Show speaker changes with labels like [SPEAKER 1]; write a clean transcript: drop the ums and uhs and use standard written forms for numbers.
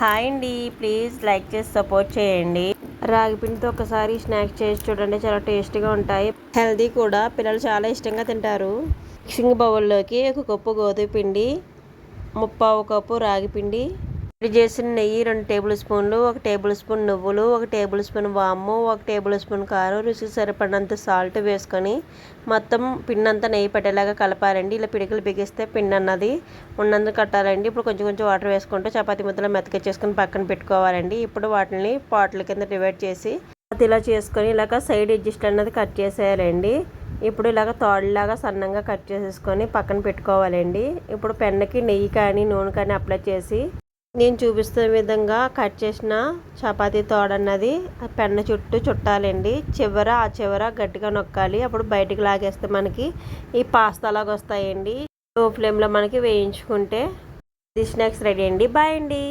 [SPEAKER 1] Hi అండి, please like చేసి support చేయండి. రాగి పిండితో ఒకసారి స్నాక్స్ చేసి చూడండి, చాలా టేస్టీగా ఉంటాయి. హెల్దీ కూడా, పిల్లలు చాలా ఇష్టంగా తింటారు. మిక్సింగ్ బౌల్లోకి 1 కప్పు గోధుమ పిండి, 3/4 కప్పు రాగి పిండి, వేడి చేసిన నెయ్యి 2 టేబుల్ స్పూన్లు, 1 టేబుల్ స్పూన్ నువ్వులు, 1 టేబుల్ స్పూన్ వాము, 1 టేబుల్ స్పూన్ కారం, రుచికి సరిపడినంత సాల్ట్ వేసుకొని మొత్తం పిండి అంతా నెయ్యి పట్టేలాగా కలపాలండి. ఇలా పిడికిలు బిగిస్తే పిండి అన్నది ఉన్నందుకు కట్టాలండి. ఇప్పుడు కొంచెం కొంచెం వాటర్ వేసుకుంటూ చపాతీ ముద్దలో మెతకచ్చేసుకొని పక్కన పెట్టుకోవాలండి. ఇప్పుడు వాటిని పాట్ల కింద డివైడ్ చేసి ఇలా చేసుకొని ఇలాగ సైడ్ ఎడ్జస్ట్ అన్నది కట్ చేసేయాలండి. ఇప్పుడు ఇలాగ తాడులాగా సన్నంగా కట్ చేసేసుకొని పక్కన పెట్టుకోవాలండి. ఇప్పుడు పెన్నకి నెయ్యి కానీ నూనె కానీ అప్లై చేసి నేను చూపిస్తున్న విధంగా కట్ చేసిన చపాతీ తోడన్నది పెన్న చుట్టూ చుట్టాలండి. ఆ చివర గట్టిగా నొక్కాలి. అప్పుడు బయటికి లాగేస్తే మనకి ఈ పాస్తా లాగా వస్తాయండి. లో ఫ్లేమ్లో మనకి వేయించుకుంటే ఈ స్నాక్స్ రెడీ అండి. బాయ్ అండి.